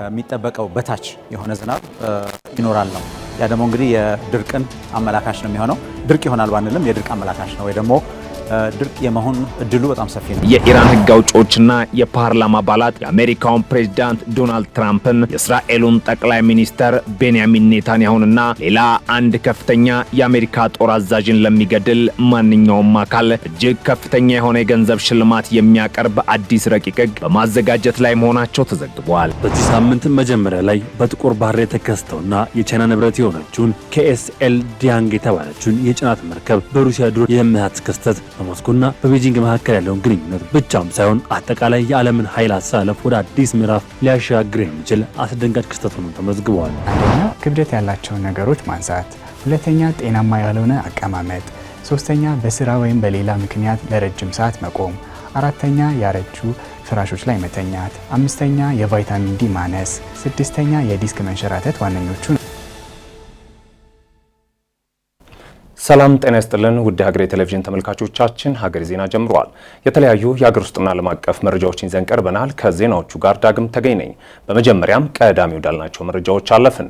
ከሚጠበቀው በታች የሆነ ዝናብ ይኖራል ነው። ያ ደግሞ እንግዲህ የድርቅን አመላካሽ ነው የሚሆነው። ድርቅ ይሆናል ባንልም የድርቅ አመላካሽ ነው ወይ ደግሞ ድርቅ የመሆን እድሉ በጣም ሰፊ ነው። የኢራን ህግ አውጪዎችና የፓርላማ አባላት የአሜሪካውን ፕሬዝዳንት ዶናልድ ትራምፕን የእስራኤሉን ጠቅላይ ሚኒስተር ቤንያሚን ኔታንያሁንና ሌላ አንድ ከፍተኛ የአሜሪካ ጦር አዛዥን ለሚገድል ማንኛውም አካል እጅግ ከፍተኛ የሆነ የገንዘብ ሽልማት የሚያቀርብ አዲስ ረቂቅ ህግ በማዘጋጀት ላይ መሆናቸው ተዘግቧል። በዚህ ሳምንት መጀመሪያ ላይ በጥቁር ባህር የተከሰተውና የቻይና ንብረት የሆነችውን KSL ዲያንግ የተባለችውን የጭነት መርከብ በሩሲያ ድሮን የመምታት ክስተት በሞስኮና በቤጂንግ መካከል ያለውን ግንኙነት ብቻም ሳይሆን አጠቃላይ የዓለምን ኃይል አሰላለፍ ወደ አዲስ ምዕራፍ ሊያሻግር የሚችል አስደንጋጭ ክስተት ሆኖ ተመዝግቧል። አንደኛ ክብደት ያላቸውን ነገሮች ማንሳት፣ ሁለተኛ ጤናማ ያልሆነ አቀማመጥ፣ ሶስተኛ በስራ ወይም በሌላ ምክንያት ለረጅም ሰዓት መቆም፣ አራተኛ ያረጁ ፍራሾች ላይ መተኛት፣ አምስተኛ የቫይታሚን ዲ ማነስ፣ ስድስተኛ የዲስክ መንሸራተት ዋነኞቹ። ሰላም ጤና ይስጥልን ውድ ሀገሬ ቴሌቪዥን ተመልካቾቻችን፣ ሀገሬ ዜና ጀምሯል። የተለያዩ የሀገር ውስጥና ዓለም አቀፍ መረጃዎችን ይዘን ቀርበናል። ከዜናዎቹ ጋር ዳግም ተገኝ ነኝ። በመጀመሪያም ቀዳሚ ወዳልናቸው መረጃዎች አለፍን።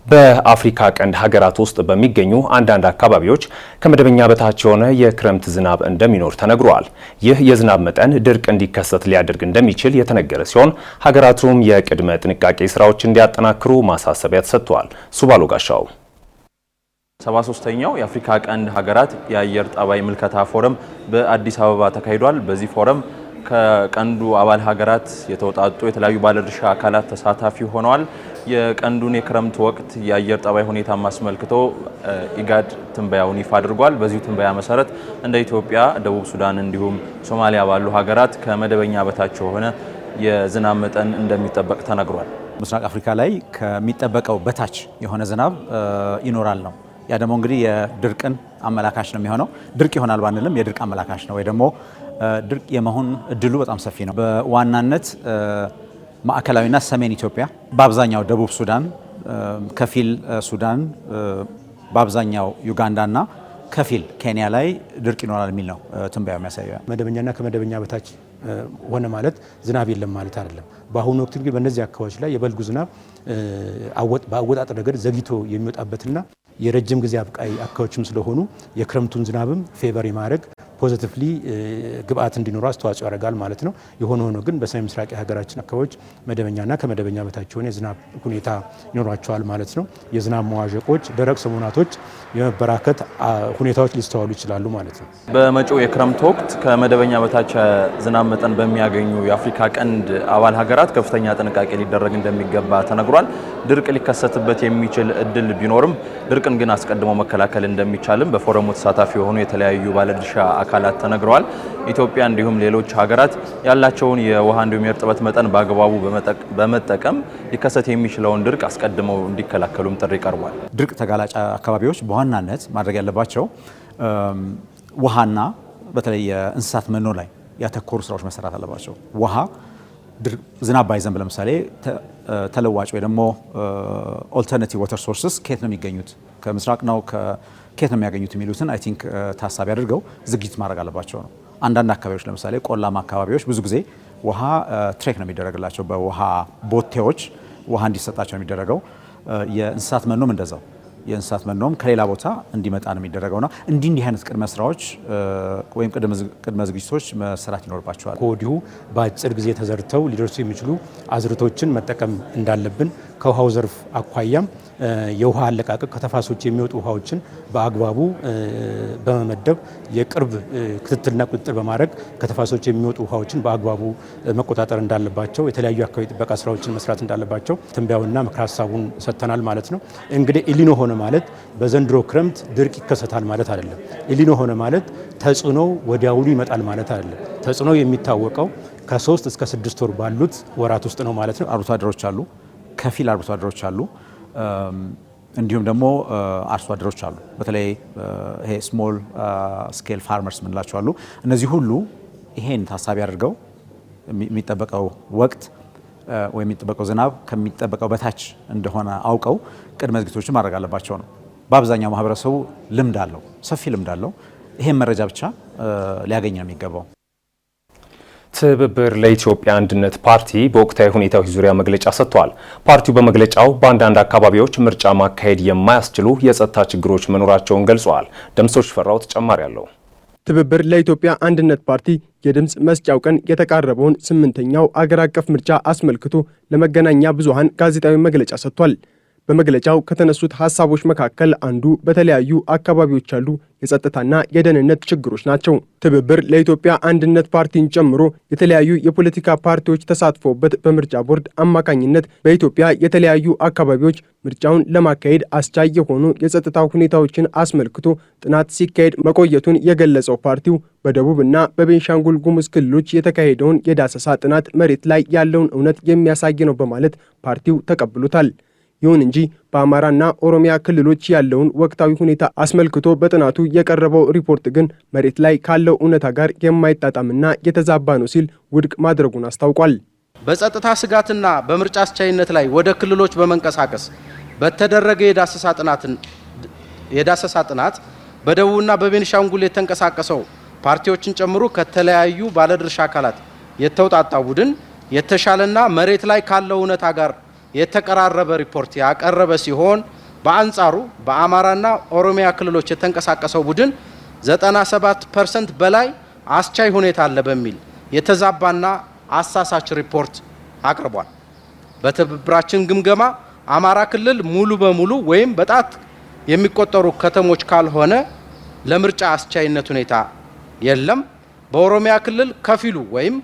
በአፍሪካ ቀንድ ሀገራት ውስጥ በሚገኙ አንዳንድ አካባቢዎች ከመደበኛ በታች የሆነ የክረምት ዝናብ እንደሚኖር ተነግሯል። ይህ የዝናብ መጠን ድርቅ እንዲከሰት ሊያደርግ እንደሚችል የተነገረ ሲሆን ሀገራቱም የቅድመ ጥንቃቄ ስራዎች እንዲያጠናክሩ ማሳሰቢያ ተሰጥቷል። ሱባሎ ጋሻው 73ኛው የአፍሪካ ቀንድ ሀገራት የአየር ጠባይ ምልከታ ፎረም በአዲስ አበባ ተካሂዷል። በዚህ ፎረም ከቀንዱ አባል ሀገራት የተውጣጡ የተለያዩ ባለድርሻ አካላት ተሳታፊ ሆነዋል። የቀንዱን የክረምት ወቅት የአየር ጠባይ ሁኔታ አስመልክቶ ኢጋድ ትንበያውን ይፋ አድርጓል። በዚሁ ትንበያ መሰረት እንደ ኢትዮጵያ፣ ደቡብ ሱዳን እንዲሁም ሶማሊያ ባሉ ሀገራት ከመደበኛ በታች የሆነ የዝናብ መጠን እንደሚጠበቅ ተነግሯል። ምስራቅ አፍሪካ ላይ ከሚጠበቀው በታች የሆነ ዝናብ ይኖራል ነው። ያ ደግሞ እንግዲህ የድርቅን አመላካሽ ነው የሚሆነው። ድርቅ ይሆናል ባንልም የድርቅ አመላካሽ ነው ወይ ደግሞ ድርቅ የመሆን እድሉ በጣም ሰፊ ነው። በዋናነት ማዕከላዊና ሰሜን ኢትዮጵያ፣ በአብዛኛው ደቡብ ሱዳን፣ ከፊል ሱዳን፣ በአብዛኛው ዩጋንዳና ከፊል ኬንያ ላይ ድርቅ ይኖራል የሚል ነው ትንበያው የሚያሳየው። መደበኛና ከመደበኛ በታች ሆነ ማለት ዝናብ የለም ማለት አይደለም። በአሁኑ ወቅት ግን በእነዚህ አካባቢዎች ላይ የበልጉ ዝናብ በአወጣጥ ነገር ዘግይቶ የሚወጣበትና የረጅም ጊዜ አብቃይ አካባቢዎችም ስለሆኑ የክረምቱን ዝናብም ፌቨር የማድረግ ፖዚቲቭሊ ግብአት እንዲኖሩ አስተዋጽኦ ያደርጋል ማለት ነው። የሆነ ሆኖ ግን በሰሜን ምስራቅ የሀገራችን አካባቢዎች መደበኛና ከመደበኛ በታች የሆነ የዝናብ ሁኔታ ይኖራቸዋል ማለት ነው። የዝናብ መዋዠቆች፣ ደረቅ ሰሞናቶች የመበራከት ሁኔታዎች ሊስተዋሉ ይችላሉ ማለት ነው። በመጪው የክረምት ወቅት ከመደበኛ በታች ዝናብ መጠን በሚያገኙ የአፍሪካ ቀንድ አባል ሀገራት ከፍተኛ ጥንቃቄ ሊደረግ እንደሚገባ ተነግሯል። ድርቅ ሊከሰትበት የሚችል እድል ቢኖርም ድርቅን ግን አስቀድሞ መከላከል እንደሚቻልም በፎረሙ ተሳታፊ የሆኑ የተለያዩ ባለድርሻ አካላት ተነግረዋል። ኢትዮጵያ እንዲሁም ሌሎች ሀገራት ያላቸውን የውሃ እንዲሁም የእርጥበት መጠን በአግባቡ በመጠቀም ሊከሰት የሚችለውን ድርቅ አስቀድመው እንዲከላከሉም ጥሪ ቀርቧል። ድርቅ ተጋላጭ አካባቢዎች በዋናነት ማድረግ ያለባቸው ውሃና በተለይ የእንስሳት መኖ ላይ ያተኮሩ ስራዎች መሰራት አለባቸው። ውሃ ዝናብ ባይዘንብ ለምሳሌ ተለዋጭ ወይ ደግሞ ኦልተርናቲቭ ዋተር ሶርስስ ከየት ነው የሚገኙት፣ ከምስራቅ ነው ከየት ነው የሚያገኙት የሚሉትን አይ ቲንክ ታሳቢ አድርገው ዝግጅት ማድረግ አለባቸው ነው። አንዳንድ አካባቢዎች ለምሳሌ ቆላማ አካባቢዎች ብዙ ጊዜ ውሃ ትሬክ ነው የሚደረግላቸው፣ በውሃ ቦቴዎች ውሃ እንዲሰጣቸው ነው የሚደረገው። የእንስሳት መኖም እንደዛው፣ የእንስሳት መኖም ከሌላ ቦታ እንዲመጣ ነው የሚደረገውና እንዲህ አይነት ቅድመ ስራዎች ወይም ቅድመ ዝግጅቶች መሰራት ይኖርባቸዋል። ከወዲሁ በአጭር ጊዜ ተዘርተው ሊደርሱ የሚችሉ አዝርቶችን መጠቀም እንዳለብን ከውሃው ዘርፍ አኳያም የውሃ አለቃቀቅ ከተፋሶች የሚወጡ ውሃዎችን በአግባቡ በመመደብ የቅርብ ክትትልና ቁጥጥር በማድረግ ከተፋሶች የሚወጡ ውሃዎችን በአግባቡ መቆጣጠር እንዳለባቸው፣ የተለያዩ አካባቢ ጥበቃ ስራዎችን መስራት እንዳለባቸው ትንበያውና ምክረ ሀሳቡን ሰጥተናል ማለት ነው። እንግዲህ ኤሊኖ ሆነ ማለት በዘንድሮ ክረምት ድርቅ ይከሰታል ማለት አይደለም። ኤሊኖ ሆነ ማለት ተጽዕኖ ወዲያውኑ ይመጣል ማለት አይደለም። ተጽዕኖ የሚታወቀው ከ3 እስከ 6 ወር ባሉት ወራት ውስጥ ነው ማለት ነው። አርብቶ አደሮች አሉ፣ ከፊል አርብቶ አደሮች አሉ፣ እንዲሁም ደግሞ አርሶ አደሮች አሉ። በተለይ ይሄ ስሞል ስኬል ፋርመርስ ምንላቸው አሉ። እነዚህ ሁሉ ይሄን ታሳቢ አድርገው የሚጠበቀው ወቅት ወይም የሚጠበቀው ዝናብ ከሚጠበቀው በታች እንደሆነ አውቀው ቅድመ ዝግጅቶችን ማድረግ አለባቸው ነው። በአብዛኛው ማህበረሰቡ ልምድ አለው፣ ሰፊ ልምድ አለው። ይሄን መረጃ ብቻ ሊያገኝ ነው የሚገባው። ትብብር ለኢትዮጵያ አንድነት ፓርቲ በወቅታዊ ሁኔታዎች ዙሪያ መግለጫ ሰጥቷል። ፓርቲው በመግለጫው በአንዳንድ አካባቢዎች ምርጫ ማካሄድ የማያስችሉ የጸጥታ ችግሮች መኖራቸውን ገልጸዋል። ደምሶች ፈራው ተጨማሪ አለው። ትብብር ለኢትዮጵያ አንድነት ፓርቲ የድምፅ መስጫው ቀን የተቃረበውን 8ኛው አገር አቀፍ ምርጫ አስመልክቶ ለመገናኛ ብዙሃን ጋዜጣዊ መግለጫ ሰጥቷል። በመግለጫው ከተነሱት ሐሳቦች መካከል አንዱ በተለያዩ አካባቢዎች ያሉ የጸጥታና የደህንነት ችግሮች ናቸው። ትብብር ለኢትዮጵያ አንድነት ፓርቲን ጨምሮ የተለያዩ የፖለቲካ ፓርቲዎች ተሳትፈውበት በምርጫ ቦርድ አማካኝነት በኢትዮጵያ የተለያዩ አካባቢዎች ምርጫውን ለማካሄድ አስቻይ የሆኑ የጸጥታ ሁኔታዎችን አስመልክቶ ጥናት ሲካሄድ መቆየቱን የገለጸው ፓርቲው በደቡብና በቤንሻንጉል ጉሙዝ ክልሎች የተካሄደውን የዳሰሳ ጥናት መሬት ላይ ያለውን እውነት የሚያሳይ ነው በማለት ፓርቲው ተቀብሎታል። ይሁን እንጂ በአማራና ኦሮሚያ ክልሎች ያለውን ወቅታዊ ሁኔታ አስመልክቶ በጥናቱ የቀረበው ሪፖርት ግን መሬት ላይ ካለው እውነታ ጋር የማይጣጣምና የተዛባ ነው ሲል ውድቅ ማድረጉን አስታውቋል። በጸጥታ ስጋትና በምርጫ አስቻይነት ላይ ወደ ክልሎች በመንቀሳቀስ በተደረገ የዳሰሳ ጥናት በደቡብና በቤንሻንጉል የተንቀሳቀሰው ፓርቲዎችን ጨምሮ ከተለያዩ ባለድርሻ አካላት የተውጣጣ ቡድን የተሻለና መሬት ላይ ካለው እውነታ ጋር የተቀራረበ ሪፖርት ያቀረበ ሲሆን በአንጻሩ በአማራና ኦሮሚያ ክልሎች የተንቀሳቀሰው ቡድን 97% በላይ አስቻይ ሁኔታ አለ በሚል የተዛባና አሳሳች ሪፖርት አቅርቧል። በትብብራችን ግምገማ አማራ ክልል ሙሉ በሙሉ ወይም በጣት የሚቆጠሩ ከተሞች ካልሆነ ለምርጫ አስቻይነት ሁኔታ የለም። በኦሮሚያ ክልል ከፊሉ ወይም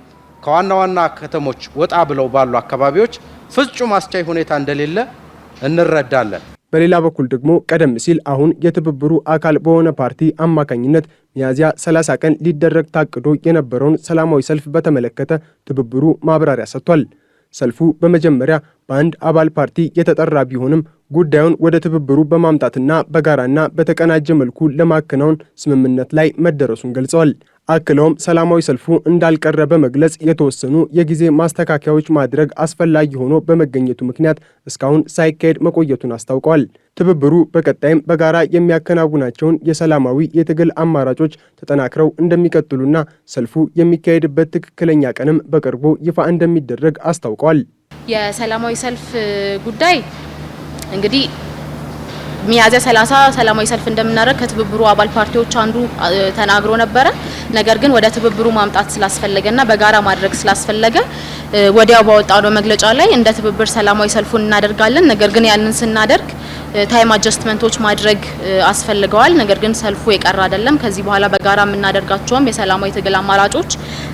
ከዋና ዋና ከተሞች ወጣ ብለው ባሉ አካባቢዎች ፍጹም አስቻይ ሁኔታ እንደሌለ እንረዳለን። በሌላ በኩል ደግሞ ቀደም ሲል አሁን የትብብሩ አካል በሆነ ፓርቲ አማካኝነት ሚያዝያ 30 ቀን ሊደረግ ታቅዶ የነበረውን ሰላማዊ ሰልፍ በተመለከተ ትብብሩ ማብራሪያ ሰጥቷል። ሰልፉ በመጀመሪያ በአንድ አባል ፓርቲ የተጠራ ቢሆንም ጉዳዩን ወደ ትብብሩ በማምጣትና በጋራና በተቀናጀ መልኩ ለማከናወን ስምምነት ላይ መደረሱን ገልጸዋል። አክለውም ሰላማዊ ሰልፉ እንዳልቀረ በመግለጽ የተወሰኑ የጊዜ ማስተካከያዎች ማድረግ አስፈላጊ ሆኖ በመገኘቱ ምክንያት እስካሁን ሳይካሄድ መቆየቱን አስታውቀዋል። ትብብሩ በቀጣይም በጋራ የሚያከናውናቸውን የሰላማዊ የትግል አማራጮች ተጠናክረው እንደሚቀጥሉና ሰልፉ የሚካሄድበት ትክክለኛ ቀንም በቅርቡ ይፋ እንደሚደረግ አስታውቀዋል። የሰላማዊ ሰልፍ ጉዳይ እንግዲህ ሚያዝያ 30 ሰላማዊ ሰልፍ እንደምናደርግ ከትብብሩ አባል ፓርቲዎች አንዱ ተናግሮ ነበረ። ነገር ግን ወደ ትብብሩ ማምጣት ስላስፈለገና በጋራ ማድረግ ስላስፈለገ ወዲያው ባወጣው መግለጫ ላይ እንደ ትብብር ሰላማዊ ሰልፉን እናደርጋለን። ነገር ግን ያንን ስናደርግ ታይም አጀስትመንቶች ማድረግ አስፈልገዋል። ነገር ግን ሰልፉ የቀረ አይደለም። ከዚህ በኋላ በጋራ የምናደርጋቸውም የሰላማዊ ትግል አማራጮች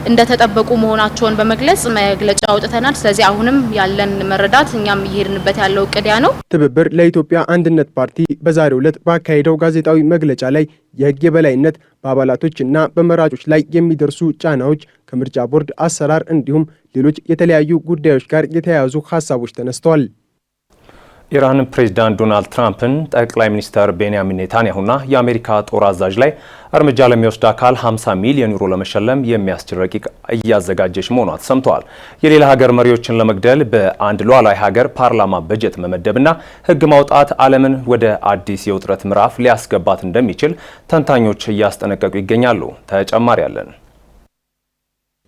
እንደተጠበቁ መሆናቸውን በመግለጽ መግለጫ አውጥተናል። ስለዚህ አሁንም ያለን መረዳት እኛም እየሄድንበት ያለው እቅድ ያ ነው። ትብብር ለኢትዮጵያ አንድነት ፓርቲ በዛሬው ዕለት ባካሄደው ጋዜጣዊ መግለጫ ላይ የሕግ የበላይነት በአባላቶች እና በመራጮች ላይ የሚደርሱ ጫናዎች ከምርጫ ቦርድ አሰራር እንዲሁም ሌሎች የተለያዩ ጉዳዮች ጋር የተያያዙ ሀሳቦች ተነስተዋል። ኢራን ፕሬዝዳንት ዶናልድ ትራምፕን ጠቅላይ ሚኒስትር ቤንያሚን ኔታንያሁና የአሜሪካ ጦር አዛዥ ላይ እርምጃ ለሚወስድ አካል 50 ሚሊዮን ዩሮ ለመሸለም የሚያስችል ረቂቅ እያዘጋጀች መሆኗ ተሰምተዋል። የሌላ ሀገር መሪዎችን ለመግደል በአንድ ሉዓላዊ ሀገር ፓርላማ በጀት መመደብና ሕግ ማውጣት ዓለምን ወደ አዲስ የውጥረት ምዕራፍ ሊያስገባት እንደሚችል ተንታኞች እያስጠነቀቁ ይገኛሉ። ተጨማሪ ያለን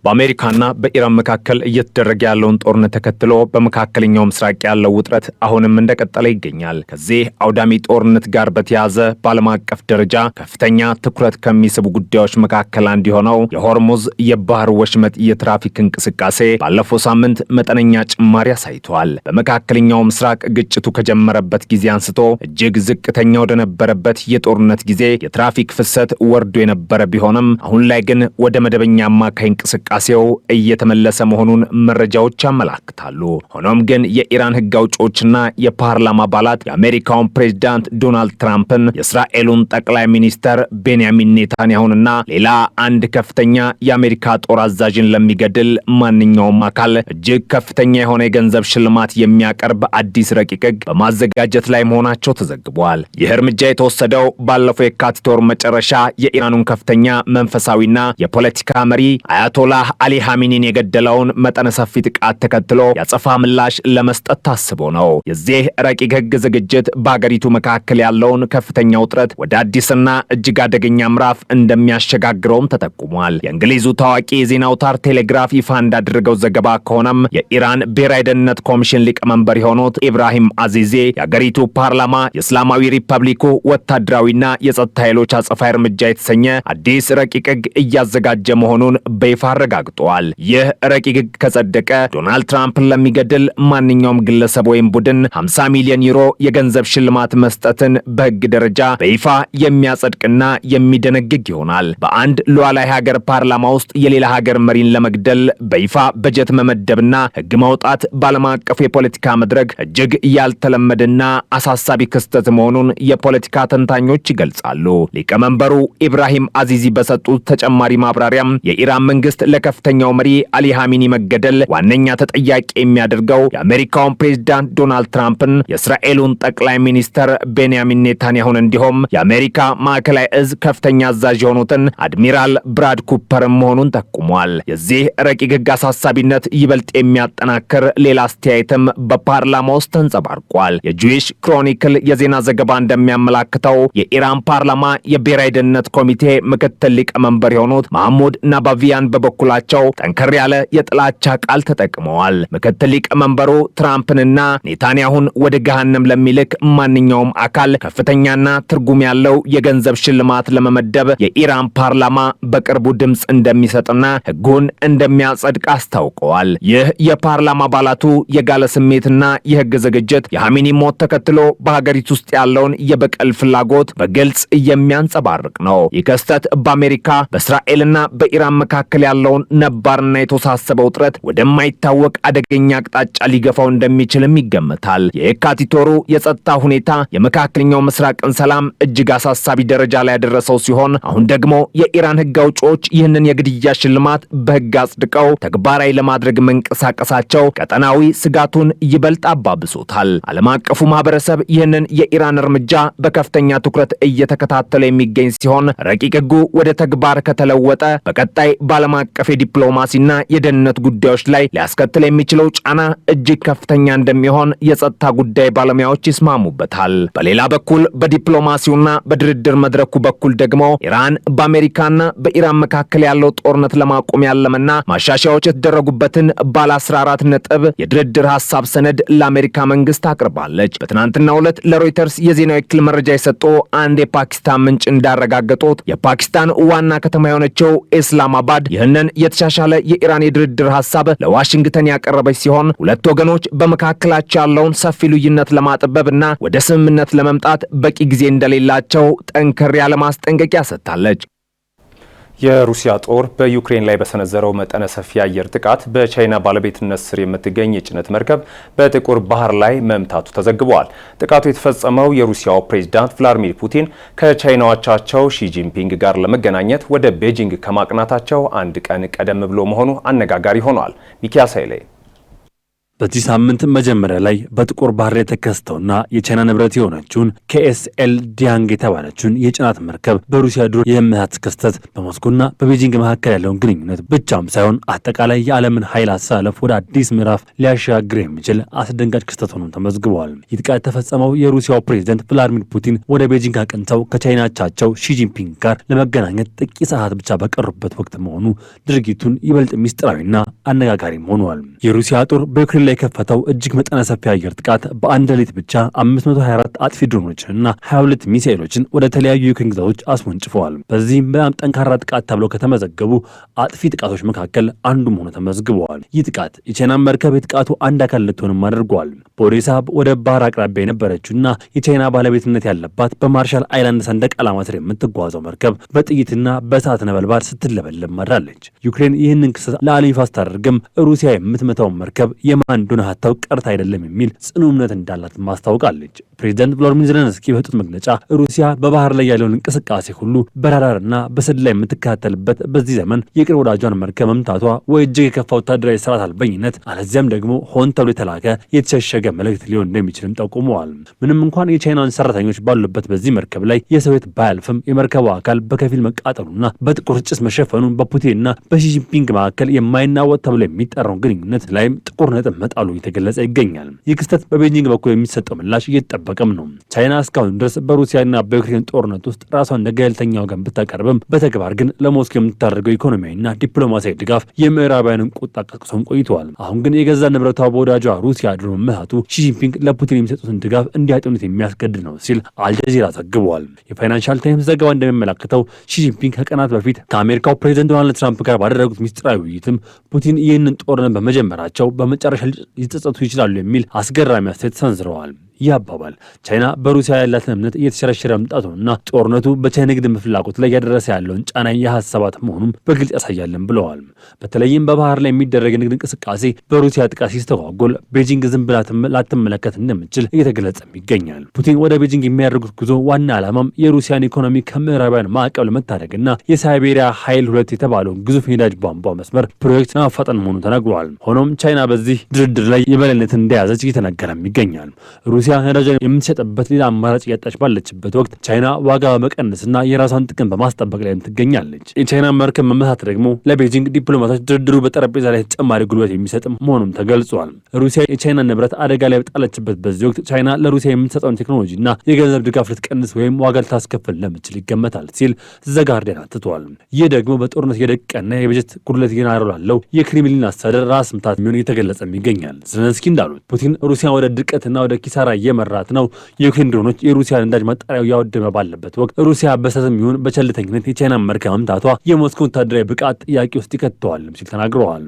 በአሜሪካና በኢራን መካከል እየተደረገ ያለውን ጦርነት ተከትሎ በመካከለኛው ምስራቅ ያለው ውጥረት አሁንም እንደቀጠለ ይገኛል። ከዚህ አውዳሚ ጦርነት ጋር በተያያዘ በዓለም አቀፍ ደረጃ ከፍተኛ ትኩረት ከሚስቡ ጉዳዮች መካከል አንዱ የሆነው የሆርሙዝ የባህር ወሽመጥ የትራፊክ እንቅስቃሴ ባለፈው ሳምንት መጠነኛ ጭማሪ አሳይቷል። በመካከለኛው ምስራቅ ግጭቱ ከጀመረበት ጊዜ አንስቶ እጅግ ዝቅተኛ ወደነበረበት የጦርነት ጊዜ የትራፊክ ፍሰት ወርዶ የነበረ ቢሆንም አሁን ላይ ግን ወደ መደበኛ አማካይ እንቅስቃሴው እየተመለሰ መሆኑን መረጃዎች ያመላክታሉ። ሆኖም ግን የኢራን ሕግ አውጪዎችና የፓርላማ አባላት የአሜሪካውን ፕሬዝዳንት ዶናልድ ትራምፕን፣ የእስራኤሉን ጠቅላይ ሚኒስተር ቤንያሚን ኔታንያሁንና ሌላ አንድ ከፍተኛ የአሜሪካ ጦር አዛዥን ለሚገድል ማንኛውም አካል እጅግ ከፍተኛ የሆነ የገንዘብ ሽልማት የሚያቀርብ አዲስ ረቂቅ ሕግ በማዘጋጀት ላይ መሆናቸው ተዘግቧል። ይህ እርምጃ የተወሰደው ባለፈው የካቲት ወር መጨረሻ የኢራኑን ከፍተኛ መንፈሳዊና የፖለቲካ መሪ አያቶላ አያቶላህ አሊ ሐሚኒን የገደለውን መጠነ ሰፊ ጥቃት ተከትሎ ያጸፋ ምላሽ ለመስጠት ታስቦ ነው። የዚህ ረቂቅ ህግ ዝግጅት በሀገሪቱ መካከል ያለውን ከፍተኛ ውጥረት ወደ አዲስና እጅግ አደገኛ ምዕራፍ እንደሚያሸጋግረውም ተጠቁሟል። የእንግሊዙ ታዋቂ የዜና አውታር ቴሌግራፍ ይፋ እንዳደረገው ዘገባ ከሆነም የኢራን ብሔራዊ ደህንነት ኮሚሽን ሊቀመንበር የሆኑት ኢብራሂም አዚዚ የሀገሪቱ ፓርላማ የእስላማዊ ሪፐብሊኩ ወታደራዊና የጸጥታ ኃይሎች አጸፋ እርምጃ የተሰኘ አዲስ ረቂቅ ህግ እያዘጋጀ መሆኑን በይፋ አረጋግጠዋል። ይህ ረቂቅ ህግ ከጸደቀ ዶናልድ ትራምፕን ለሚገድል ማንኛውም ግለሰብ ወይም ቡድን 50 ሚሊዮን ዩሮ የገንዘብ ሽልማት መስጠትን በህግ ደረጃ በይፋ የሚያጸድቅና የሚደነግግ ይሆናል። በአንድ ሉዓላዊ ሀገር ፓርላማ ውስጥ የሌላ ሀገር መሪን ለመግደል በይፋ በጀት መመደብና ህግ ማውጣት በዓለም አቀፍ የፖለቲካ መድረክ እጅግ ያልተለመደና አሳሳቢ ክስተት መሆኑን የፖለቲካ ተንታኞች ይገልጻሉ። ሊቀመንበሩ ኢብራሂም አዚዚ በሰጡት ተጨማሪ ማብራሪያም የኢራን መንግስት ለከፍተኛው መሪ አሊ ሐሚኒ መገደል ዋነኛ ተጠያቂ የሚያደርገው የአሜሪካውን ፕሬዝዳንት ዶናልድ ትራምፕን፣ የእስራኤሉን ጠቅላይ ሚኒስተር ቤንያሚን ኔታንያሁን እንዲሁም የአሜሪካ ማዕከላዊ እዝ ከፍተኛ አዛዥ የሆኑትን አድሚራል ብራድ ኩፐር መሆኑን ጠቁሟል። የዚህ ረቂቅ ህግ አሳሳቢነት ይበልጥ የሚያጠናክር ሌላ አስተያየትም በፓርላማ ውስጥ ተንጸባርቋል። የጁዊሽ ክሮኒክል የዜና ዘገባ እንደሚያመላክተው የኢራን ፓርላማ የብሔራዊ ደህንነት ኮሚቴ ምክትል ሊቀመንበር የሆኑት ማህሙድ ናባቪያን በበኩላቸው ጠንከር ያለ የጥላቻ ቃል ተጠቅመዋል። ምክትል ሊቀመንበሩ ትራምፕንና ኔታንያሁን ወደ ገሃነም ለሚልክ ማንኛውም አካል ከፍተኛና ትርጉም ያለው የገንዘብ ሽልማት ለመመደብ የኢራን ፓርላማ በቅርቡ ድምፅ እንደሚሰጥና ህጉን እንደሚያጸድቅ አስታውቀዋል። ይህ የፓርላማ አባላቱ የጋለ ስሜትና የህግ ዝግጅት የሐሚኒ ሞት ተከትሎ በሀገሪቱ ውስጥ ያለውን የበቀል ፍላጎት በግልጽ የሚያንጸባርቅ ነው። ይህ ክስተት በአሜሪካ በእስራኤልና በኢራን መካከል ያለውን ነባርና የተወሳሰበ ውጥረት ወደማይታወቅ አደገኛ አቅጣጫ ሊገፋው እንደሚችልም ይገመታል። የካቲት ወሩ የጸጥታ ሁኔታ የመካከለኛው ምስራቅን ሰላም እጅግ አሳሳቢ ደረጃ ላይ ያደረሰው ሲሆን አሁን ደግሞ የኢራን ህግ አውጪዎች ይህንን የግድያ ሽልማት በህግ አጽድቀው ተግባራዊ ለማድረግ መንቀሳቀሳቸው ቀጠናዊ ስጋቱን ይበልጥ አባብሶታል። ዓለም አቀፉ ማህበረሰብ ይህንን የኢራን እርምጃ በከፍተኛ ትኩረት እየተከታተለ የሚገኝ ሲሆን ረቂቅ ህጉ ወደ ተግባር ከተለወጠ በቀጣይ በዓለም አቀፍ የዲፕሎማሲና የደህንነት ጉዳዮች ላይ ሊያስከትል የሚችለው ጫና እጅግ ከፍተኛ እንደሚሆን የጸጥታ ጉዳይ ባለሙያዎች ይስማሙበታል። በሌላ በኩል በዲፕሎማሲውና በድርድር መድረኩ በኩል ደግሞ ኢራን በአሜሪካና በኢራን መካከል ያለው ጦርነት ለማቆም ያለመና ማሻሻያዎች የተደረጉበትን ባለ 14 ነጥብ የድርድር ሐሳብ ሰነድ ለአሜሪካ መንግስት አቅርባለች። በትናንትናው ዕለት ለሮይተርስ የዜና ወኪል መረጃ የሰጡ አንድ የፓኪስታን ምንጭ እንዳረጋገጡት የፓኪስታን ዋና ከተማ የሆነችው ኢስላማባድ ይህንን የተሻሻለ የኢራን የድርድር ሐሳብ ለዋሽንግተን ያቀረበች ሲሆን ሁለት ወገኖች በመካከላቸው ያለውን ሰፊ ልዩነት ለማጥበብና ወደ ስምምነት ለመምጣት በቂ ጊዜ እንደሌላቸው ጠንከር ያለ ማስጠንቀቂያ ሰጥታለች። የሩሲያ ጦር በዩክሬን ላይ በሰነዘረው መጠነ ሰፊ አየር ጥቃት በቻይና ባለቤትነት ስር የምትገኝ የጭነት መርከብ በጥቁር ባህር ላይ መምታቱ ተዘግቧል። ጥቃቱ የተፈጸመው የሩሲያው ፕሬዝዳንት ቭላዲሚር ፑቲን ከቻይናው አቻቸው ሺጂንፒንግ ጋር ለመገናኘት ወደ ቤጂንግ ከማቅናታቸው አንድ ቀን ቀደም ብሎ መሆኑ አነጋጋሪ ሆኗል። ሚኪያስ ኃይሌ በዚህ ሳምንት መጀመሪያ ላይ በጥቁር ባህር የተከስተውና የቻይና ንብረት የሆነችውን KSL ዲያንግ የተባለችውን የጭነት መርከብ በሩሲያ ድሮ የመምታት ክስተት በሞስኮና በቤጂንግ መካከል ያለውን ግንኙነት ብቻም ሳይሆን አጠቃላይ የዓለምን ኃይል አሰላለፍ ወደ አዲስ ምዕራፍ ሊያሻግር የሚችል አስደንጋጭ ክስተት ሆኖ ተመዝግበዋል። ይህ ጥቃት የተፈጸመው የሩሲያው ፕሬዝዳንት ቭላዲሚር ፑቲን ወደ ቤጂንግ አቅንተው ከቻይና አቻቸው ሺጂንፒንግ ጋር ለመገናኘት ጥቂት ሰዓት ብቻ በቀሩበት ወቅት መሆኑ ድርጊቱን ይበልጥ ሚስጥራዊና አነጋጋሪም ሆኗል። የሩሲያ ጦር በዩክሬን ላይ ከፈተው እጅግ መጠነ ሰፊ አየር ጥቃት በአንድ ሌሊት ብቻ 524 አጥፊ ድሮኖችንና 22 ሚሳኤሎችን ወደ ተለያዩ የዩክሬን ግዛቶች አስወንጭፈዋል። በዚህም በጣም ጠንካራ ጥቃት ተብለው ከተመዘገቡ አጥፊ ጥቃቶች መካከል አንዱ መሆኑ ተመዝግበዋል። ይህ ጥቃት የቻይና መርከብ የጥቃቱ አንድ አካል ልትሆንም አድርጓል። በኦዴሳ ወደ ባህር አቅራቢያ የነበረችውና የቻይና ባለቤትነት ያለባት በማርሻል አይላንድ ሰንደቅ ዓላማ ስር የምትጓዘው መርከብ በጥይትና በእሳት ነበልባል ስትለበለብ ማድራለች። ዩክሬን ይህንን ክስተት ለዓለም ይፋ ስታደርግም ሩሲያ የምትመታውን መርከብ የማን እንደሆነ አታውቅ ቀርታ አይደለም የሚል ጽኑ እምነት እንዳላት ማስታወቃለች። ፕሬዚዳንት ቮሎዲሚር ዜሌንስኪ በሰጡት መግለጫ ሩሲያ በባህር ላይ ያለውን እንቅስቃሴ ሁሉ በራዳርና በስለላ የምትከታተልበት በዚህ ዘመን የቅርብ ወዳጇን መርከብ መምታቷ ወይ እጅግ የከፋ ወታደራዊ ስርዓት አልበኝነት አለዚያም ደግሞ ሆን ተብሎ የተላከ የተሸሸገ መልእክት ሊሆን እንደሚችልም ጠቁመዋል። ምንም እንኳን የቻይናን ሰራተኞች ባሉበት በዚህ መርከብ ላይ የሰው ሕይወት ባያልፍም የመርከቡ አካል በከፊል መቃጠሉና በጥቁር ጭስ መሸፈኑን በፑቲንና በሺጂንፒንግ መካከል የማይናወጥ ተብሎ የሚጠራው ግንኙነት ላይም ጥቁር ነጥብ መጣሉ እየተገለጸ ይገኛል። ይህ ክስተት በቤጂንግ በኩል የሚሰጠው ምላሽ እየተጠበቀም ነው። ቻይና እስካሁን ድረስ በሩሲያና በዩክሬን ጦርነት ውስጥ ራሷን እንደ ገለልተኛ ወገን ብታቀርብም በተግባር ግን ለሞስኮ የምታደርገው ኢኮኖሚያዊና ዲፕሎማሲያዊ ድጋፍ የምዕራባውያንን ቁጣ ቀስቅሶም ቆይተዋል። አሁን ግን የገዛ ንብረቷ በወዳጇ ሩሲያ ድሮ መመታቱ ሺጂንፒንግ ለፑቲን የሚሰጡትን ድጋፍ እንዲያጤኑት የሚያስገድድ ነው ሲል አልጀዚራ ዘግቧል። የፋይናንሻል ታይምስ ዘገባ እንደሚያመለክተው ሺጂንፒንግ ከቀናት በፊት ከአሜሪካው ፕሬዚዳንት ዶናልድ ትራምፕ ጋር ባደረጉት ሚስጥራዊ ውይይትም ፑቲን ይህንን ጦርነት በመጀመራቸው በመጨረሻ ሊጸጸቱ ይችላሉ የሚል አስገራሚ አስተያየት ሰንዝረዋል። ይህ አባባል ቻይና በሩሲያ ያላትን እምነት እየተሸረሸረ መምጣቱንና ጦርነቱ በቻይና ንግድ ፍላጎት ላይ ያደረሰ ያለውን ጫና ያሳሰባት መሆኑን በግልጽ ያሳያልን ብለዋል። በተለይም በባህር ላይ የሚደረግ ንግድ እንቅስቃሴ በሩሲያ ጥቃት ሲስተጓጎል ቤጂንግ ዝም ብላ ላትመለከት እንደምትችል እየተገለጸም ይገኛል። ፑቲን ወደ ቤጂንግ የሚያደርጉት ጉዞ ዋና ዓላማም የሩሲያን ኢኮኖሚ ከምዕራባውያን ማዕቀብ ለመታደግና የሳይቤሪያ ኃይል 2 የተባለውን ግዙፍ የነዳጅ ቧንቧ መስመር ፕሮጀክት ለማፋጠን መሆኑ ተነግሯል። ሆኖም ቻይና በዚህ ድርድር ላይ የበላይነትን እንደያዘች እየተነገረም ይገኛል። ሩሲያ ነዳጅን የምትሸጥበት ሌላ አማራጭ እያጣች ባለችበት ወቅት ቻይና ዋጋ በመቀነስና የራሷን ጥቅም በማስጠበቅ ላይ ትገኛለች። የቻይና መርከብ መመታት ደግሞ ለቤጂንግ ዲፕሎማቶች ድርድሩ በጠረጴዛ ላይ ተጨማሪ ጉልበት የሚሰጥ መሆኑም ተገልጿል። ሩሲያ የቻይና ንብረት አደጋ ላይ በጣለችበት በዚህ ወቅት ቻይና ለሩሲያ የምትሰጠውን ቴክኖሎጂና የገንዘብ ድጋፍ ልትቀንስ ወይም ዋጋ ልታስከፍል እንደምትችል ይገመታል ሲል ዘጋርዲያን አትቷል። ይህ ደግሞ በጦርነት የደቀና የበጀት ጉድለት እየናረው ላለው የክሬምሊን አስተዳደር ራስ ምታት የሚሆን እየተገለጸም ይገኛል። ዜሌንስኪ እንዳሉት ፑቲን ሩሲያ ወደ ድቀትና ወደ ኪሳራ የመራት ነው። የዩክሬን ድሮኖች የሩሲያ ነዳጅ ማጣሪያው ያወደመ ባለበት ወቅት ሩሲያ በስተትም ይሁን በቸልተኝነት የቻይና መርከብ መምታቷ የሞስኮ ወታደራዊ ብቃት ጥያቄ ውስጥ ይከተዋል ሲል ተናግረዋል።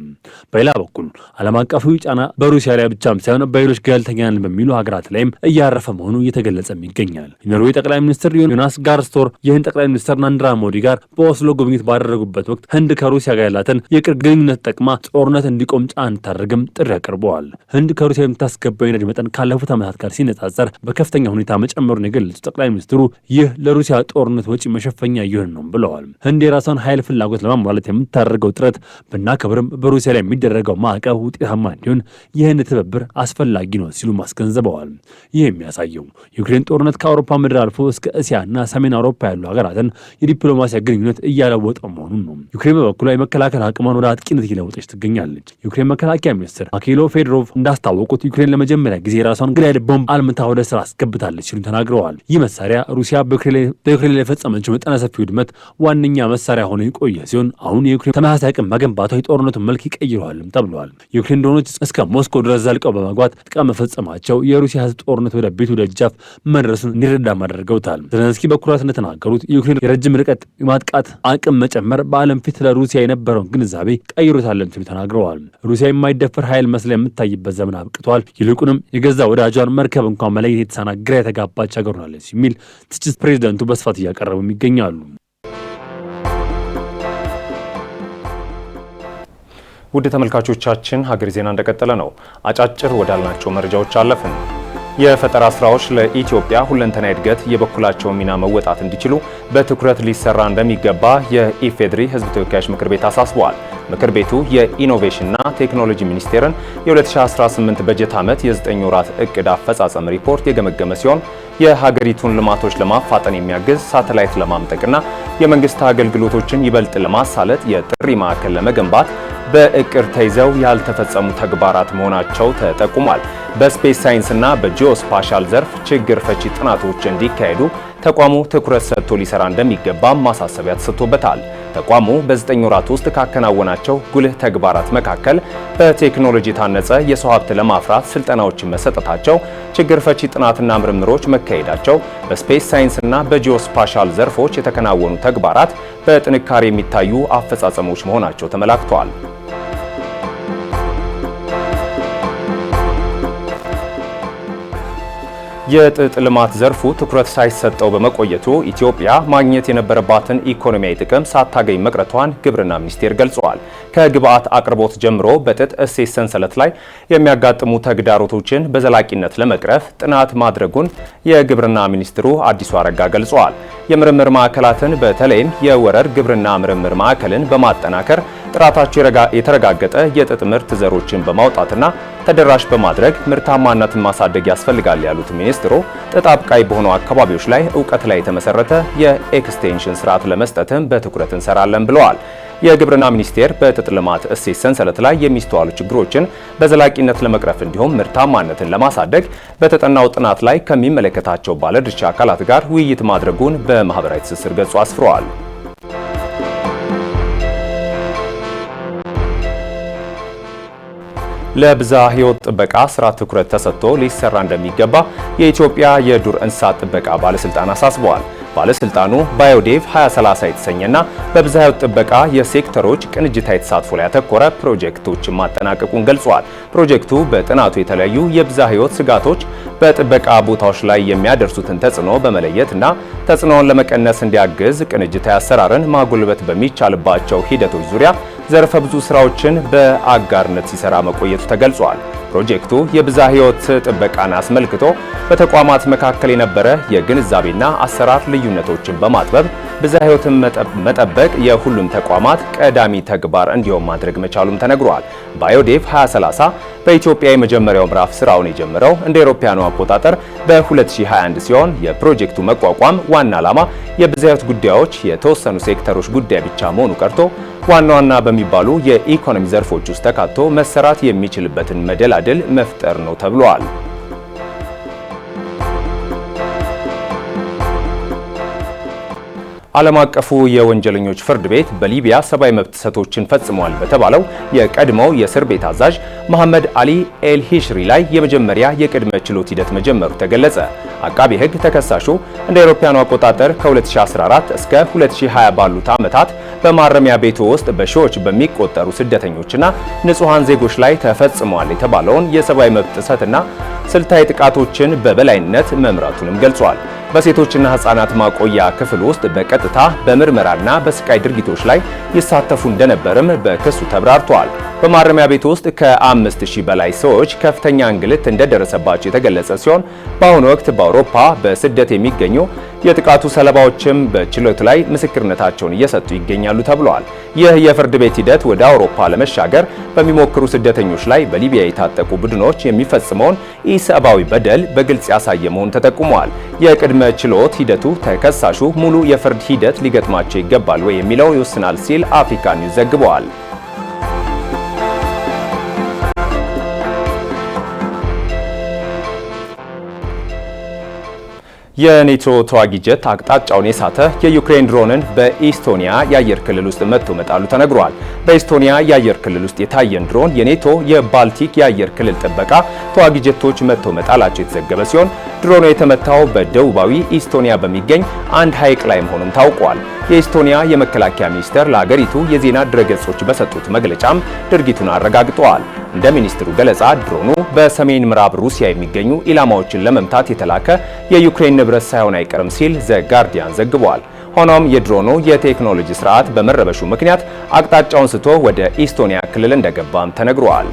በሌላ በኩል ዓለም አቀፉ ጫና በሩሲያ ላይ ብቻም ሳይሆን በሌሎች ገለልተኛ ነን በሚሉ ሀገራት ላይም እያረፈ መሆኑ እየተገለጸም ይገኛል። የኖርዌይ ጠቅላይ ሚኒስትር ዮናስ ጋር ስቶር ይህን ጠቅላይ ሚኒስትር ናሬንድራ ሞዲ ጋር በኦስሎ ጉብኝት ባደረጉበት ወቅት ህንድ ከሩሲያ ጋር ያላትን የቅርብ ግንኙነት ጠቅማ ጦርነት እንዲቆም ጫና እንድታደርግም ጥሪ አቅርበዋል። ህንድ ከሩሲያ የምታስገባው የነዳጅ መጠን ካለፉት ዓመታት ጋር ሲነጻጸር በከፍተኛ ሁኔታ መጨመሩን የገለጹት ጠቅላይ ሚኒስትሩ ይህ ለሩሲያ ጦርነት ወጪ መሸፈኛ ይሆን ነው ብለዋል። ህንድ የራሷን ኃይል ፍላጎት ለማሟላት የምታደርገው ጥረት ብናከብርም በሩሲያ ላይ የሚደረገው ማዕቀብ ውጤታማ እንዲሆን የህንድ ትብብር አስፈላጊ ነው ሲሉ ማስገንዝበዋል። ይህ የሚያሳየው የዩክሬን ጦርነት ከአውሮፓ ምድር አልፎ እስከ እስያና ሰሜን አውሮፓ ያሉ ሀገራትን የዲፕሎማሲያ ግንኙነት እያለወጠ መሆኑን ነው። ዩክሬን በበኩሏ የመከላከል አቅሟን ወደ አጥቂነት እየለወጠች ትገኛለች። የዩክሬን መከላከያ ሚኒስትር ማኪሎ ፌዶሮቭ እንዳስታወቁት ዩክሬን ለመጀመሪያ ጊዜ ራሷን ግላይድ ቦምብ አልምታ ወደ ስራ አስገብታለች ሲሉ ተናግረዋል። ይህ መሳሪያ ሩሲያ በዩክሬን ላይ የፈጸመችው መጠነ ሰፊ ውድመት ዋነኛ መሳሪያ ሆኖ የቆየ ሲሆን አሁን የዩክሬን ተመሳሳይ አቅም መገንባቷ የጦርነቱን መልክ ይቀይረዋልም ተብሏል። የዩክሬን ድሮኖች እስከ ሞስኮ ድረስ ዘልቀው በመግባት ጥቃት መፈጸማቸው የሩሲያ ህዝብ ጦርነት ወደ ቤቱ ደጃፍ መድረሱን እንዲረዳም አድርገውታል። ዜሌንስኪ በኩራት እንደተናገሩት የዩክሬን የረጅም ርቀት የማጥቃት አቅም መጨመር በዓለም ፊት ለሩሲያ የነበረውን ግንዛቤ ቀይሮታለን ሲሉ ተናግረዋል። ሩሲያ የማይደፈር ኃይል መስላ የምታይበት ዘመን አብቅቷል። ይልቁንም የገዛ ወዳጇን መርከብ እንኳን መለየት የተሳና ግራ የተጋባች ሀገር ሆናለች የሚል ትችት ፕሬዚዳንቱ በስፋት እያቀረቡ ይገኛሉ። ውድ ተመልካቾቻችን ሀገር ዜና እንደቀጠለ ነው። አጫጭር ወዳልናቸው መረጃዎች አለፍን። የፈጠራ ስራዎች ለኢትዮጵያ ሁለንተና እድገት የበኩላቸውን ሚና መወጣት እንዲችሉ በትኩረት ሊሰራ እንደሚገባ የኢፌዴሪ ሕዝብ ተወካዮች ምክር ቤት አሳስበዋል። ምክር ቤቱ የኢኖቬሽንና ቴክኖሎጂ ሚኒስቴርን የ2018 በጀት ዓመት የ9 ወራት እቅድ አፈጻጸም ሪፖርት የገመገመ ሲሆን የሀገሪቱን ልማቶች ለማፋጠን የሚያግዝ ሳተላይት ለማምጠቅና የመንግስት አገልግሎቶችን ይበልጥ ለማሳለጥ የጥሪ ማዕከል ለመገንባት በእቅድ ተይዘው ያልተፈጸሙ ተግባራት መሆናቸው ተጠቁሟል። በስፔስ ሳይንስና በጂኦስፓሻል ዘርፍ ችግር ፈቺ ጥናቶች እንዲካሄዱ ተቋሙ ትኩረት ሰጥቶ ሊሰራ እንደሚገባ ማሳሰቢያ ተሰጥቶበታል። ተቋሙ በ9 ወራት ውስጥ ካከናወናቸው ጉልህ ተግባራት መካከል በቴክኖሎጂ የታነጸ የሰው ሀብት ለማፍራት ስልጠናዎችን መሰጠታቸው፣ ችግር ፈቺ ጥናትና ምርምሮች መካሄዳቸው፣ በስፔስ ሳይንስና በጂኦስፓሻል ዘርፎች የተከናወኑ ተግባራት በጥንካሬ የሚታዩ አፈጻጸሞች መሆናቸው ተመላክተዋል። የጥጥ ልማት ዘርፉ ትኩረት ሳይሰጠው በመቆየቱ ኢትዮጵያ ማግኘት የነበረባትን ኢኮኖሚያዊ ጥቅም ሳታገኝ መቅረቷን ግብርና ሚኒስቴር ገልጿል። ከግብዓት አቅርቦት ጀምሮ በጥጥ እሴት ሰንሰለት ላይ የሚያጋጥሙ ተግዳሮቶችን በዘላቂነት ለመቅረፍ ጥናት ማድረጉን የግብርና ሚኒስትሩ አዲሱ አረጋ ገልጸዋል። የምርምር ማዕከላትን በተለይም የወረር ግብርና ምርምር ማዕከልን በማጠናከር ጥራታቸው የተረጋገጠ የጥጥ ምርት ዘሮችን በማውጣትና ተደራሽ በማድረግ ምርታማነትን ማሳደግ ያስፈልጋል ያሉት ሚኒስትሩ ጥጥ አብቃይ በሆኑ አካባቢዎች ላይ እውቀት ላይ የተመሰረተ የኤክስቴንሽን ስርዓት ለመስጠትም በትኩረት እንሰራለን ብለዋል። የግብርና ሚኒስቴር በጥጥ ልማት እሴት ሰንሰለት ላይ የሚስተዋሉ ችግሮችን በዘላቂነት ለመቅረፍ እንዲሁም ምርታማነትን ለማሳደግ በተጠናው ጥናት ላይ ከሚመለከታቸው ባለድርሻ አካላት ጋር ውይይት ማድረጉን በማህበራዊ ትስስር ገጹ አስፍረዋል። ለብዝሃ ሕይወት ጥበቃ ስራ ትኩረት ተሰጥቶ ሊሰራ እንደሚገባ የኢትዮጵያ የዱር እንስሳት ጥበቃ ባለስልጣን አሳስበዋል። ባለስልጣኑ ባዮዴቭ 2030 የተሰኘና በብዝሃ ሕይወት ጥበቃ የሴክተሮች ቅንጅታዊ ተሳትፎ ላይ ያተኮረ ፕሮጀክቶችን ማጠናቀቁን ገልጿል። ፕሮጀክቱ በጥናቱ የተለያዩ የብዝሃ ሕይወት ስጋቶች በጥበቃ ቦታዎች ላይ የሚያደርሱትን ተጽዕኖ በመለየትና ተጽዕኖውን ለመቀነስ እንዲያግዝ ቅንጅታዊ አሰራርን ማጎልበት በሚቻልባቸው ሂደቶች ዙሪያ ዘርፈ ብዙ ስራዎችን በአጋርነት ሲሰራ መቆየቱ ተገልጿል። ፕሮጀክቱ የብዝሃ ሕይወት ጥበቃን አስመልክቶ በተቋማት መካከል የነበረ የግንዛቤና አሰራር ልዩነቶችን በማጥበብ ብዝሃ ሕይወትን መጠበቅ የሁሉም ተቋማት ቀዳሚ ተግባር እንዲሆን ማድረግ መቻሉም ተነግሯል። ባዮዴቭ 2030 በኢትዮጵያ የመጀመሪያው ምዕራፍ ስራውን የጀመረው እንደ አውሮፓውያኑ አቆጣጠር በ2021 ሲሆን የፕሮጀክቱ መቋቋም ዋና ዓላማ የብዝሃ ሕይወት ጉዳዮች የተወሰኑ ሴክተሮች ጉዳይ ብቻ መሆኑ ቀርቶ ዋና ዋና በሚባሉ የኢኮኖሚ ዘርፎች ውስጥ ተካቶ መሰራት የሚችልበትን መደላድል መፍጠር ነው ተብሏል። ዓለም አቀፉ የወንጀለኞች ፍርድ ቤት በሊቢያ ሰብአዊ መብት ጥሰቶችን ፈጽመዋል በተባለው የቀድሞው የእስር ቤት አዛዥ መሐመድ አሊ ኤል ሂሽሪ ላይ የመጀመሪያ የቅድመ ችሎት ሂደት መጀመሩ ተገለጸ። አቃቢ ሕግ ተከሳሹ እንደ አውሮፓውያኑ አቆጣጠር ከ2014 እስከ 2020 ባሉት ዓመታት በማረሚያ ቤቱ ውስጥ በሺዎች በሚቆጠሩ ስደተኞችና ንጹሃን ዜጎች ላይ ተፈጽመዋል የተባለውን የሰብአዊ መብት ጥሰትና ስልታዊ ጥቃቶችን በበላይነት መምራቱንም ገልጿል። በሴቶችና ህፃናት ማቆያ ክፍል ውስጥ በቀጥታ በምርመራና በስቃይ ድርጊቶች ላይ ይሳተፉ እንደነበርም በክሱ ተብራርቷል። በማረሚያ ቤት ውስጥ ከ5000 በላይ ሰዎች ከፍተኛ እንግልት እንደደረሰባቸው የተገለጸ ሲሆን በአሁኑ ወቅት በአውሮፓ በስደት የሚገኙ የጥቃቱ ሰለባዎችም በችሎቱ ላይ ምስክርነታቸውን እየሰጡ ይገኛሉ ተብሏል። ይህ የፍርድ ቤት ሂደት ወደ አውሮፓ ለመሻገር በሚሞክሩ ስደተኞች ላይ በሊቢያ የታጠቁ ቡድኖች የሚፈጽመውን ኢሰብአዊ በደል በግልጽ ያሳየ መሆኑ ተጠቁሟል። የቅድመ ችሎት ሂደቱ ተከሳሹ ሙሉ የፍርድ ሂደት ሊገጥማቸው ይገባል ወይ የሚለው ይወስናል ሲል አፍሪካ ኒውስ ዘግቧል። የኔቶ ተዋጊ ጀት አቅጣጫውን የሳተ የዩክሬን ድሮንን በኢስቶኒያ የአየር ክልል ውስጥ መጥቶ መጣሉ ተነግሯል። በኢስቶኒያ የአየር ክልል ውስጥ የታየን ድሮን የኔቶ የባልቲክ የአየር ክልል ጥበቃ ተዋጊ ጀቶች መጥቶ መጣላቸው የተዘገበ ሲሆን ድሮኑ የተመታው በደቡባዊ ኢስቶኒያ በሚገኝ አንድ ሐይቅ ላይ መሆኑም ታውቋል። የኢስቶኒያ የመከላከያ ሚኒስቴር ለሀገሪቱ የዜና ድረገጾች በሰጡት መግለጫም ድርጊቱን አረጋግጠዋል። እንደ ሚኒስትሩ ገለጻ ድሮኑ በሰሜን ምዕራብ ሩሲያ የሚገኙ ኢላማዎችን ለመምታት የተላከ የዩክሬን ንብረት ሳይሆን አይቀርም ሲል ዘ ጋርዲያን ዘግቧል። ሆኖም የድሮኑ የቴክኖሎጂ ስርዓት በመረበሹ ምክንያት አቅጣጫውን ስቶ ወደ ኢስቶኒያ ክልል እንደገባም ተነግሯል።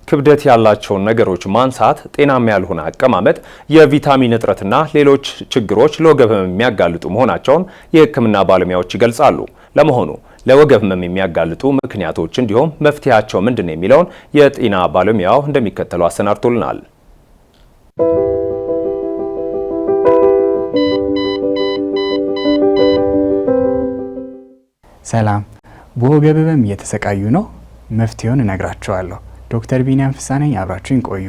ክብደት ያላቸውን ነገሮች ማንሳት፣ ጤናማ ያልሆነ አቀማመጥ፣ የቪታሚን እጥረትና ሌሎች ችግሮች ለወገብ ህመም የሚያጋልጡ መሆናቸውን የሕክምና ባለሙያዎች ይገልጻሉ። ለመሆኑ ለወገብ ህመም የሚያጋልጡ ምክንያቶች እንዲሁም መፍትሄያቸው ምንድነው የሚለውን የጤና ባለሙያው እንደሚከተለው አሰናድቶልናል። ሰላም፣ በወገብ ህመም እየተሰቃዩ ነው? መፍትሄውን እነግራችኋለሁ። ዶክተር ቢኒያም ፍስሐ ነኝ። አብራችሁን ቆዩ።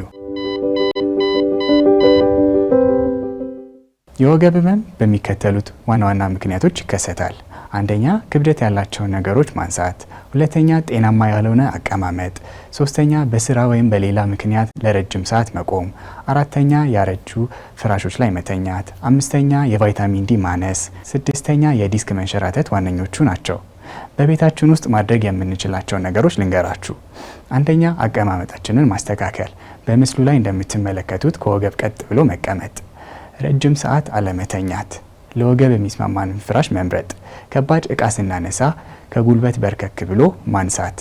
የወገብ ህመም በሚከተሉት ዋና ዋና ምክንያቶች ይከሰታል። አንደኛ፣ ክብደት ያላቸውን ነገሮች ማንሳት። ሁለተኛ፣ ጤናማ ያልሆነ አቀማመጥ። ሶስተኛ፣ በስራ ወይም በሌላ ምክንያት ለረጅም ሰዓት መቆም። አራተኛ፣ ያረጁ ፍራሾች ላይ መተኛት። አምስተኛ፣ የቫይታሚን ዲ ማነስ። ስድስተኛ፣ የዲስክ መንሸራተት ዋነኞቹ ናቸው። በቤታችን ውስጥ ማድረግ የምንችላቸውን ነገሮች ልንገራችሁ። አንደኛ፣ አቀማመጣችንን ማስተካከል። በምስሉ ላይ እንደምትመለከቱት ከወገብ ቀጥ ብሎ መቀመጥ። ረጅም ሰዓት አለመተኛት። ለወገብ የሚስማማንን ፍራሽ መምረጥ። ከባድ እቃ ስናነሳ ከጉልበት በርከክ ብሎ ማንሳት።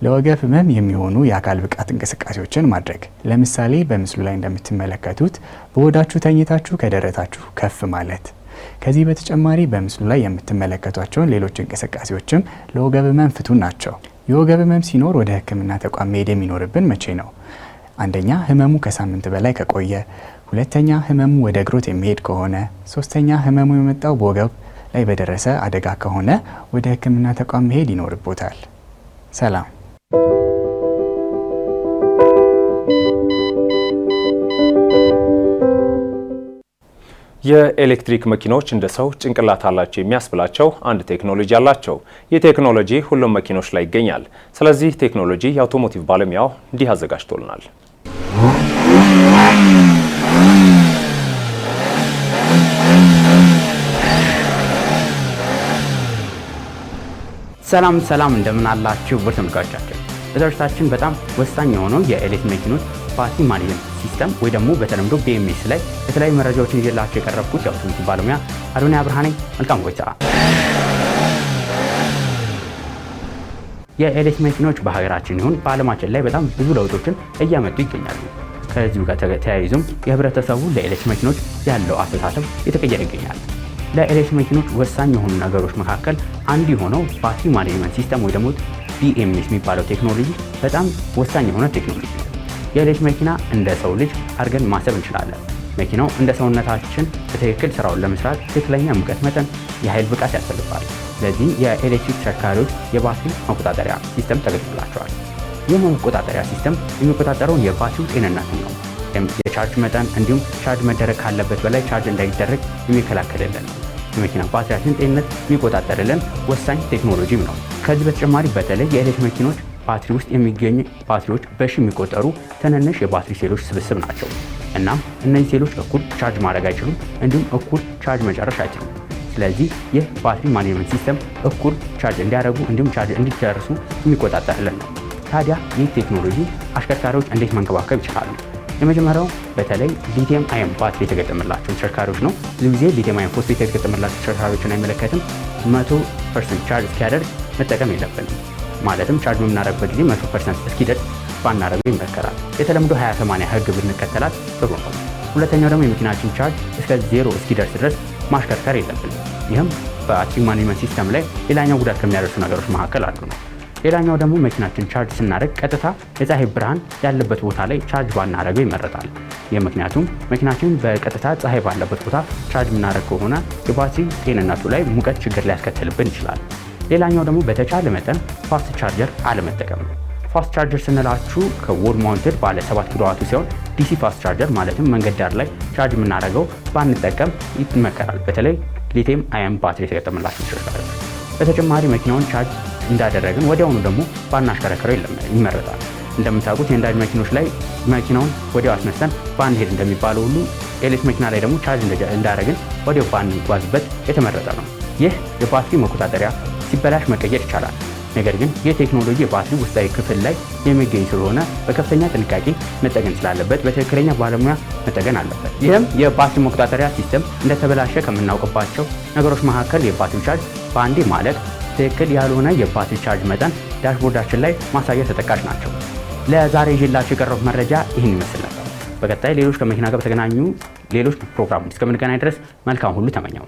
ለወገብ ህመም የሚሆኑ የአካል ብቃት እንቅስቃሴዎችን ማድረግ። ለምሳሌ በምስሉ ላይ እንደምትመለከቱት በሆዳችሁ ተኝታችሁ ከደረታችሁ ከፍ ማለት። ከዚህ በተጨማሪ በምስሉ ላይ የምትመለከቷቸውን ሌሎች እንቅስቃሴዎችም ለወገብ ህመም ፍቱን ናቸው። የወገብ ህመም ሲኖር ወደ ሕክምና ተቋም መሄድ የሚኖርብን መቼ ነው? አንደኛ፣ ህመሙ ከሳምንት በላይ ከቆየ። ሁለተኛ፣ ህመሙ ወደ እግሮት የሚሄድ ከሆነ። ሶስተኛ፣ ህመሙ የመጣው በወገብ ላይ በደረሰ አደጋ ከሆነ ወደ ሕክምና ተቋም መሄድ ይኖርቦታል። ሰላም። የኤሌክትሪክ መኪኖች እንደ ሰው ጭንቅላት አላቸው የሚያስብላቸው አንድ ቴክኖሎጂ አላቸው። ይህ ቴክኖሎጂ ሁሉም መኪኖች ላይ ይገኛል። ስለዚህ ቴክኖሎጂ የአውቶሞቲቭ ባለሙያው እንዲህ አዘጋጅቶልናል። ሰላም እንደምን አላችሁ ውድ ተመልካቾቻችን። በዝግጅታችን በጣም ወሳኝ የሆነው የኤሌክትሪክ መኪኖች ባትሪ ማኔጅመንት ሲስተም ወይ ደግሞ በተለምዶ BMS ላይ የተለያዩ መረጃዎችን ይዤላችሁ የቀረብኩት የአውቶሞቲቭ ባለሙያ አዶንያ ብርሃኔ። መልካም ቆይታ። የኤሌክትሪክ መኪኖች በሀገራችን ይሁን በዓለማችን ላይ በጣም ብዙ ለውጦችን እያመጡ ይገኛሉ። ከዚሁ ጋር ተያይዞም የህብረተሰቡ ለኤሌክትሪክ መኪኖች ያለው አስተሳሰብ የተቀየረ ይገኛል። ለኤሌክትሪክ መኪኖች ወሳኝ የሆኑ ነገሮች መካከል አንዱ የሆነው ባትሪ ማኔጅመንት ሲስተም ወይ ደግሞ BMS የሚባለው ቴክኖሎጂ በጣም ወሳኝ የሆነ ቴክኖሎጂ ነው። የኤሌክትሪክ መኪና እንደ ሰው ልጅ አድርገን ማሰብ እንችላለን። መኪናው እንደ ሰውነታችን በትክክል ስራውን ለመስራት ትክክለኛ ሙቀት መጠን፣ የኃይል ብቃት ያስፈልጋል። ስለዚህ የኤሌክትሪክ ተሽከርካሪዎች የባትሪ መቆጣጠሪያ ሲስተም ተገጥሞላቸዋል። ይህ መቆጣጠሪያ ሲስተም የሚቆጣጠረውን የባትሪው ጤንነት ነው። የቻርጅ መጠን እንዲሁም ቻርጅ መደረግ ካለበት በላይ ቻርጅ እንዳይደረግ የሚከላከልልን ነው። የመኪና ባትሪያችን ጤንነት የሚቆጣጠርልን ወሳኝ ቴክኖሎጂም ነው። ከዚህ በተጨማሪ በተለይ የኤሌክትሪክ መኪኖች ባትሪ ውስጥ የሚገኙ ባትሪዎች በሺ የሚቆጠሩ ትንንሽ የባትሪ ሴሎች ስብስብ ናቸው። እናም እነዚህ ሴሎች እኩል ቻርጅ ማድረግ አይችሉም፣ እንዲሁም እኩል ቻርጅ መጨረስ አይችሉም። ስለዚህ ይህ ባትሪ ማኔጅመንት ሲስተም እኩል ቻርጅ እንዲያደርጉ እንዲሁም ቻርጅ እንዲጨርሱ የሚቆጣጠርልን ነው። ታዲያ ይህ ቴክኖሎጂ አሽከርካሪዎች እንዴት መንከባከብ ይችላሉ? የመጀመሪያው በተለይ ሊቲየም አየን ባትሪ የተገጠመላቸው ተሽከርካሪዎች ነው። ብዙ ጊዜ ሊቲየም አየን ፎስፌት የተገጠመላቸው ተሽከርካሪዎችን አይመለከትም። 100% ቻርጅ እስኪያደርግ መጠቀም የለብንም። ማለትም ቻርጅ በምናደርግበት ጊዜ 100% እስኪደርስ ባናደርገው ይመከራል። የተለምዶ 20/80 ህግ ብንከተላት ጥሩ ነው። ሁለተኛው ደግሞ የመኪናችን ቻርጅ እስከ 0 እስኪደርስ ድረስ ማሽከርከር የለብንም። ይህም በባትሪ ማኔጅመንት ሲስተም ላይ ሌላኛው ጉዳት ከሚያደርሱ ነገሮች መካከል አንዱ ነው። ሌላኛው ደግሞ መኪናችን ቻርጅ ስናደርግ ቀጥታ የፀሐይ ብርሃን ያለበት ቦታ ላይ ቻርጅ ባናደርገው ይመረጣል። ይህ ምክንያቱም መኪናችን በቀጥታ ፀሐይ ባለበት ቦታ ቻርጅ የምናደርግ ከሆነ የባትሪ ጤንነቱ ላይ ሙቀት ችግር ሊያስከትልብን ይችላል። ሌላኛው ደግሞ በተቻለ መጠን ፋስት ቻርጀር አለመጠቀም ነው። ፋስት ቻርጀር ስንላችሁ ከዎል ማውንትድ ባለ 7 ኪሎዋቱ ሲሆን ዲሲ ፋስት ቻርጀር ማለትም መንገድ ዳር ላይ ቻርጅ የምናደርገው ባንጠቀም ይመከራል። በተለይ ሊቲየም አየን ባትሪ የተገጠመላቸው ተሽከርካሪዎች። በተጨማሪ መኪናውን ቻርጅ እንዳደረግን ወዲያውኑ ደግሞ ባናሽከረክረው ይመረጣል። እንደምታውቁት የነዳጅ መኪኖች ላይ መኪናውን ወዲያው አስነስተን ባንሄድ እንደሚባለው ሁሉ ኤሌክትሪክ መኪና ላይ ደግሞ ቻርጅ እንዳደረግን ወዲያው ባንጓዝበት የተመረጠ ነው። ይህ የባትሪ መቆጣጠሪያ ሲበላሽ መቀየር ይቻላል። ነገር ግን ይህ ቴክኖሎጂ የባትሪ ውስጣዊ ክፍል ላይ የሚገኝ ስለሆነ በከፍተኛ ጥንቃቄ መጠገን ስላለበት በትክክለኛ ባለሙያ መጠገን አለበት። ይህም የባትሪ መቆጣጠሪያ ሲስተም እንደተበላሸ ከምናውቅባቸው ነገሮች መካከል የባትሪ ቻርጅ በአንዴ ማለቅ፣ ትክክል ያልሆነ የባትሪ ቻርጅ መጠን ዳሽቦርዳችን ላይ ማሳየት ተጠቃሽ ናቸው። ለዛሬ ይዤላችሁ የቀረቡት መረጃ ይህን ይመስል ነበር። በቀጣይ ሌሎች ከመኪና ጋር በተገናኙ ሌሎች ፕሮግራሞች እስከምንገናኝ ድረስ መልካም ሁሉ ተመኘው።